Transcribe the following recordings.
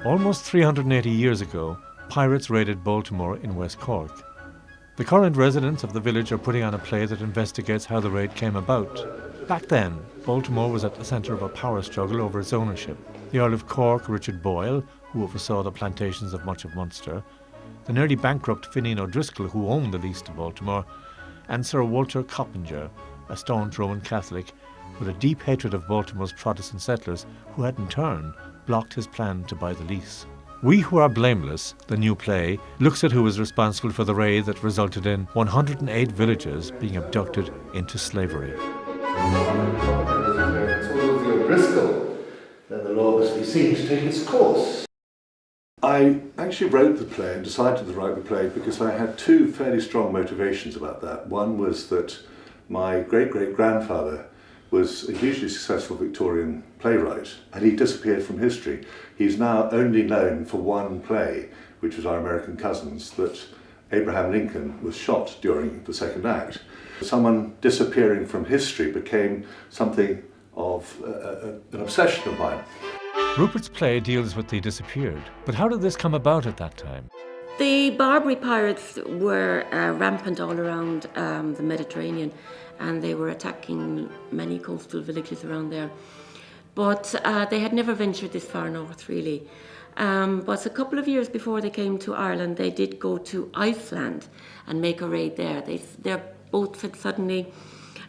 Almost 380 years ago, pirates raided Baltimore in West Cork. The current residents of the village are putting on a play that investigates how the raid came about. Back then, Baltimore was at the centre of a power struggle over its ownership. The Earl of Cork, Richard Boyle, who oversaw the plantations of much of Munster, the nearly bankrupt Fineen O'Driscoll, who owned the lease to Baltimore, and Sir Walter Coppinger, a staunch Roman Catholic with a deep hatred of Baltimore's Protestant settlers, who had in turn blocked his plan to buy the lease. We Who Are Blameless, the new play, looks at who was responsible for the raid that resulted in 108 villagers being abducted into slavery. It's all over the O'Driscoll, then the law must be seen to take its course. I actually wrote the play and decided to write the play because I had two fairly strong motivations about that. One was that my great-great-grandfather was a hugely successful Victorian playwright, and he disappeared from history. He's now only known for one play, which was Our American Cousins, that Abraham Lincoln was shot during the second act. Someone disappearing from history became something of an obsession of mine. Rupert's play deals with the disappeared, but how did this come about at that time? The Barbary pirates were rampant all around the Mediterranean, and they were attacking many coastal villages around there. But they had never ventured this far north, really. But a couple of years before they came to Ireland, they did go to Iceland and make a raid there. Their boats had suddenly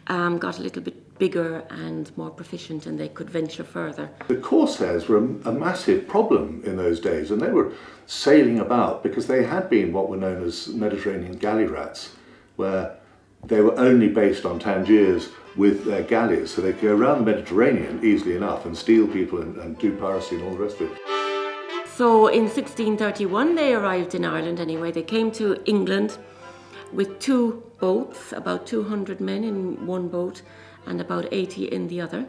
got a little bit bigger and more proficient, and they could venture further. The corsairs were a massive problem in those days, and they were sailing about because they had been what were known as Mediterranean galley rats, where they were only based on Tangiers with their galleys, so they could go around the Mediterranean easily enough and steal people and do piracy and all the rest of it. So in 1631 they arrived in Ireland anyway. They came to England with two boats, about 200 men in one boat and about 80 in the other.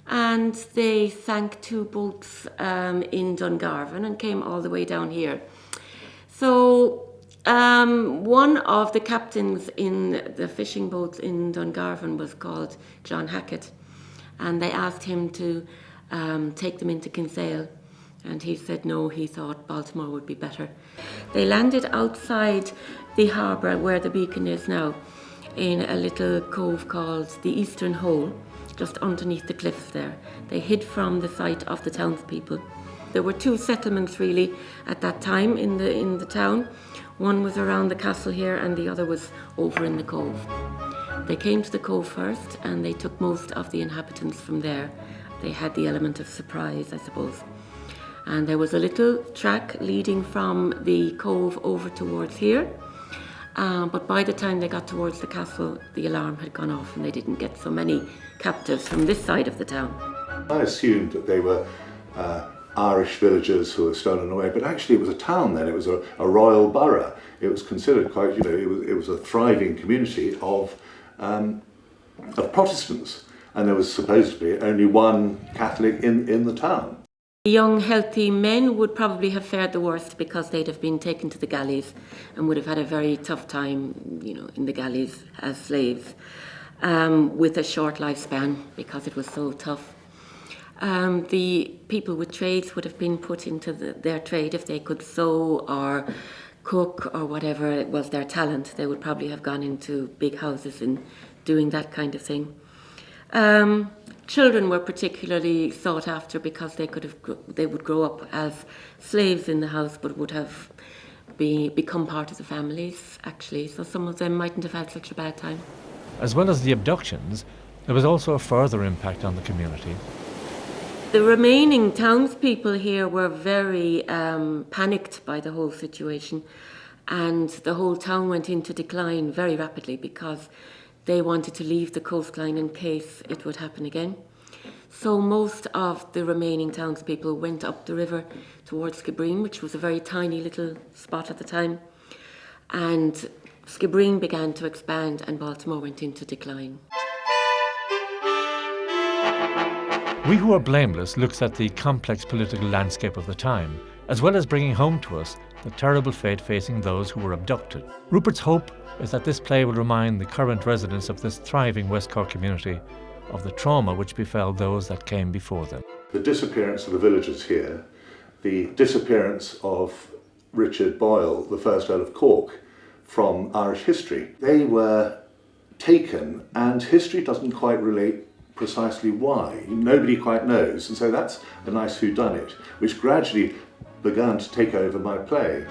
And they sank two boats in Dungarvan and came all the way down here. So one of the captains in the fishing boats in Dungarvan was called John Hackett, and they asked him to take them into Kinsale, and he said no, he thought Baltimore would be better. They landed outside the harbour where the beacon is now, in a little cove called the Eastern Hole, just underneath the cliffs there. They hid from the sight of the townspeople. There were two settlements really at that time in the town. One was around the castle here and the other was over in the cove. They came to the cove first and they took most of the inhabitants from there. They had the element of surprise, I suppose. And there was a little track leading from the cove over towards here. But by the time they got towards the castle, the alarm had gone off and they didn't get so many captives from this side of the town. I assumed that they were Irish villagers who were stolen away, but actually it was a town then. It was a royal borough. It was considered quite, it was a thriving community of Protestants, and there was supposed to be only one Catholic in the town. The young, healthy men would probably have fared the worst because they'd have been taken to the galleys and would have had a very tough time, in the galleys as slaves, with a short lifespan because it was so tough. The people with trades would have been put into their trade if they could sew or cook or whatever it was their talent. They would probably have gone into big houses and doing that kind of thing. Children were particularly sought after because they would grow up as slaves in the house, but would have become part of the families, actually. So some of them mightn't have had such a bad time. As well as the abductions, there was also a further impact on the community. The remaining townspeople here were very panicked by the whole situation, and the whole town went into decline very rapidly because they wanted to leave the coastline in case it would happen again. So most of the remaining townspeople went up the river towards Skibbereen, which was a very tiny little spot at the time. And Skibbereen began to expand and Baltimore went into decline. We Who Are Blameless looks at the complex political landscape of the time, as well as bringing home to us the terrible fate facing those who were abducted. Rupert's hope is that this play will remind the current residents of this thriving West Cork community of the trauma which befell those that came before them. The disappearance of the villagers here the disappearance of Richard Boyle, the first Earl of Cork, from Irish history. They were taken, and history doesn't quite relate precisely why. Nobody quite knows, and so that's a nice whodunit, which gradually began to take over my play.